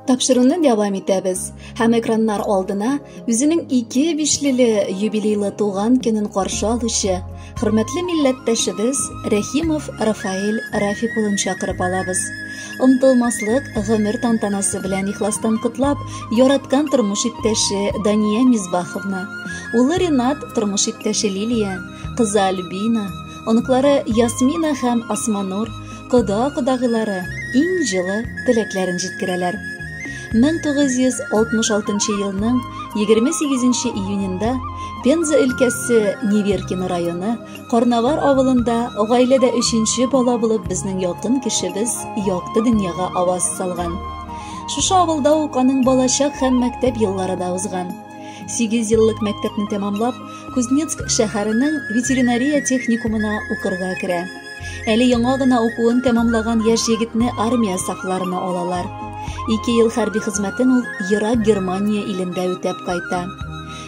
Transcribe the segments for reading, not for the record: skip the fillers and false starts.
Тапшыруны дәвам итәбез. Һәм экраннар алдына үзенең 2 бишлеле юбилейлы туган көнен каршы алучы хөрмәтле милләттәшебез Рәхимов Рафаэль Рафик улын чакырып алабыз. Омтылмаслык гомер тантанасы белән ихластан котлап, яраткан тормыш иптәше Дания Мизбаховна, улы Ринат тормыш иптәше Лилия, кызы Альбина, оныклары Ясмина һәм Асманур, кода-кодагылары иң җылы теләкләрен җиткерәләр. 1966 елның 28 июнендә Пенза өлкәсе Неверкино районы Карнавар авылында гаиләдә 3нче бала булып безнең якын кешебез якты дөньяга аваз салган. Шушы авылда ук аның балачак һәм мәктәп еллары да узган. 8 еллык мәктәпне тәмамлап, Кузнецк шәһәренең ветеринария техникумына укырга керә. Әле яңа гына укуын тәмамлаган яшь егетне армия сафларына алалар. 2 ел хәрби хезмәтен ул ерак Германия илендә үтәп кайта.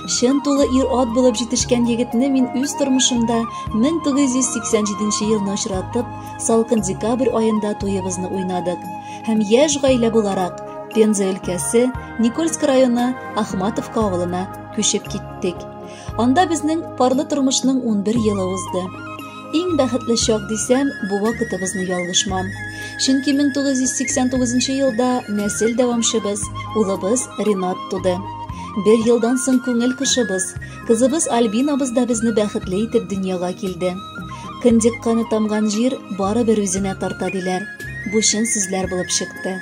Шын тулы ир-ат булып җитешкән егетне мин үз тормышымда 1987 елны очратып, салкын декабрь аенда туебызны уйнадык. Һәм яшь гаилә буларак Пенза өлкәсе Никольск районы Ахматовка авылына күчеп киттек. Анда безнең парлы тормышның 11 елы узды. Иң бәхетле чак дисәм, бу вакытыбызны ялгышмам. Чөнки 1989 елда нәсел дәвамчыбыз, улыбыз Ринат туды. 1 елдан соң күңел кышыбыз, кызыбыз Альбинабыз да безне бәхетле итеп дөньяга килде. Кындык каны тамган җир бары бер үзенә тарта диләр. Бу чын сүзләр булып чыкты.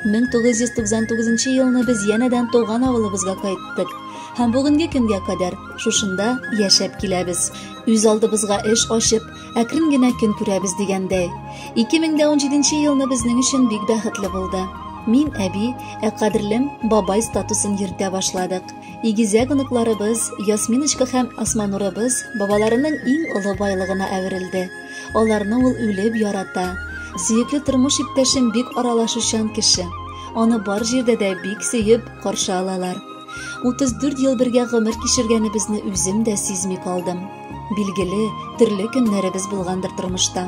1999 елны без янәдән туган авылыбызга кайттык. Һәм бүгенге көнгә кадәр шушында яшәп киләбез. Үз алдыбызга эш ачып, әкрен генә көн күрәбез дигәндәй. 2017 елны безнең өчен бик бәхетле булды. Мин әби, кадерлем бабай статусын йөртә башладык. Игезәк оныкларыбыз, Ясминочка һәм Асманурыбыз бабаларының иң олы байлыгына әверелде. Аларны ул үлеп ярата. Сөекле тормыш иптәшем бик аралашучан кеше. Аны бар җирдә дә бик сөеп каршы алалар. 34 ел бергә гомер кичергәнебезне үзем дә сизми калдым. Билгеле, төрле көннәребез булгандыр тормышта.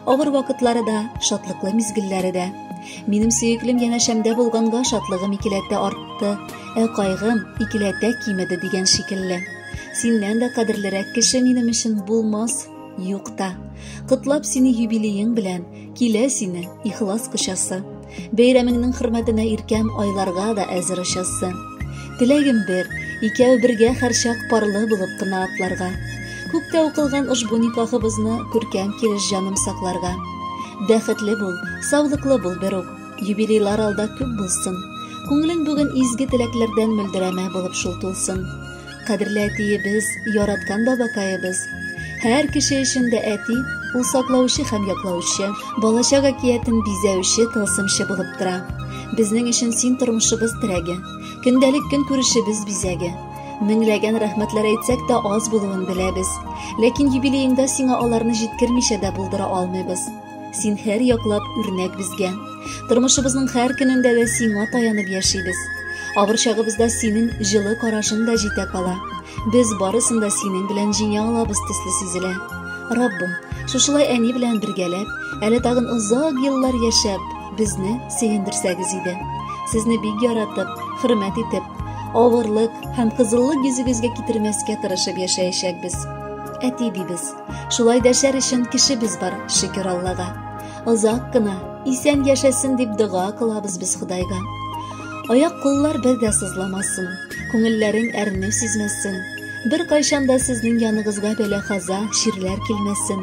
Авыр вакытлары да, шатлыклы мизгелләре дә. Минем сөеклем янәшәмдә булганга шатлыгым икеләтә артты, кайгым икеләтә кимеде дигән шикелле. Синнән дә кадерлерәк кеше минем өчен булмас, юк та. Котлап сине юбилеең белән, килә сине ихлас кычасы. Бәйрәмеңнең хөрмәтенә иркәм айларга да әзер очасы. Теләгем бер, икәү бергә һәрчак парлы булып кына атларга. Күктә укылган ошбу никахыбызны күркәм килеш җаным сакларга. Бәхетле бул, саулыклы бул бер ук. Юбилейлар алда күп булсын. Күңелең бүген изге теләкләрдән мөлдерәмә булып шул тулсын. Кадерле әтиебез, яраткан бабакаебыз. Һәр кеше өчен дә әти ул саклаучы һәм яклаучы, балачак әкиятен бизәүче тылсымчы булып тора. Безнең өчен син тормышыбыз терәге, көндәлек көн күрешебез бизәге. Меңләгән рәхмәтләр әйтсәк тә аз булуын беләбез. Ләкин юбилееңдә сиңа аларны җиткермичә дә булдыра алмыйбыз. Син һәр яклап үрнәк безгә. Тормышыбызның һәр көнендә дә сиңа таянып яшибез. Авыр чагыбызда синең җылы карашың да җитә кала. Без барысын да синең белән җиңә алабыз төсле сизелә. Раббым, шушылай әни белән бергәләп, әле тагын озак еллар яшәп, безне сөендерсәгез иде. Сезне бик яратып, хөрмәт итеп, авырлык һәм кызыллык йөзегезгә китермәскә тырышып яшәячәкбез. Әти дибез, шулай дәшәр өчен кешебез бар, шөкер Аллага. Озак кына, исән яшәсен дип дуга кылабыз без Худайга. Аяк-куллар бер дә сызламасын, күңелләрең әрнү сизмәсен. Бер кайчан да сезнең яныгызга бәла-каза, ширләр килмәсен.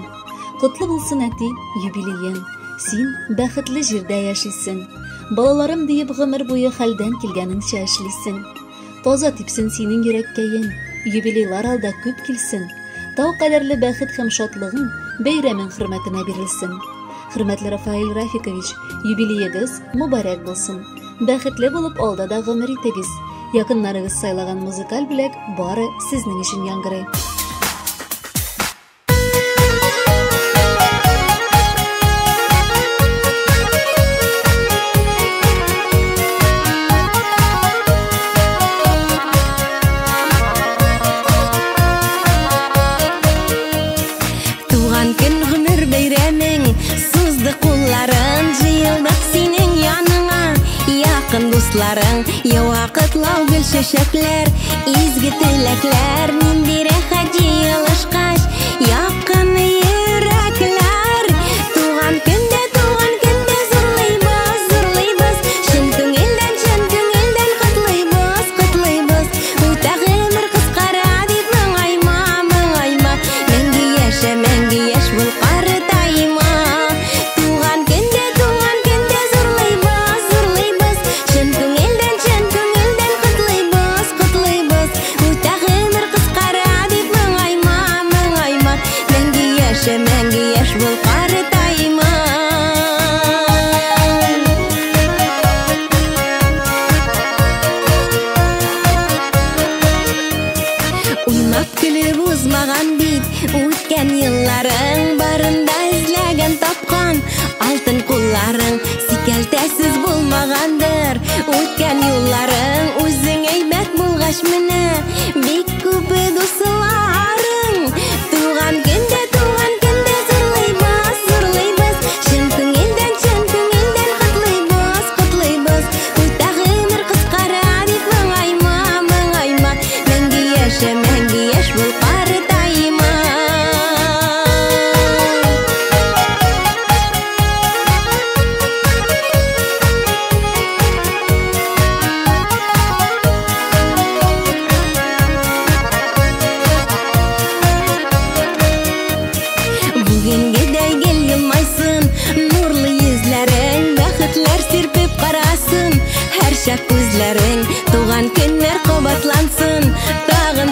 Котлы булсын әти, юбилеең. Син бәхетле җирдә яшисең. Балаларым диеп гомер буе хәлдән килгәнеңчә эшлисең. Таза типсен синең йөрәккәең. Юбилейлар алда күп килсен. Тау кадәрле бәхет һәм шатлыгың бәйрәмең хөрмәтенә бирелсен. Хөрмәтле Рафаэль Рафикович, юбилеегыз мубарәк булсын. Бәхетле булып алда да гомер итегез. Якыннарыгыз сайлаган музыкаль бүләк бары сезнең өчен яңгырый. Туган көн гомер бәйрәмең, сузды кулларын җыелдык синең яныңа. yakın dostlarың, яуа кытлау гүл чәчәкләр, изге теләкләр, нинди рәхәт җыелышкач, якын йөрәкләр. Туган көндә зурлыйбыз, чын күңелдән котлыйбыз. Үтә гомер кыскара дип моңайма, мәңге яшә, мәңге яшь бул картайма. Туган көндә зурлыйбыз, чын күңелдән котлыйбыз. Үтә гомер кыскара дип моңайма, мәңге яшә, мәңге яшь бул картайма. Уйнап көлеп узмаган бит үткән елларың, барында эзләгән тапкан алтын кулларың, сикәлтәсез булмагандыр үткән юлларың. Үзең әйбәт булгач менә бик күп дусларың. Туган көндә зурлыйбыз, чын күңелдән котлыйбыз. Үтә гомер кыскара дип моңайма, мәңге яшә, мәңге яшь бул картайма. Бүгенгедәй гел елмайсын, нурлы йөзләрең, бәхетләр сирпеп карасын һәр чак күзләрең. Туган көннәр кабатлансын, тагын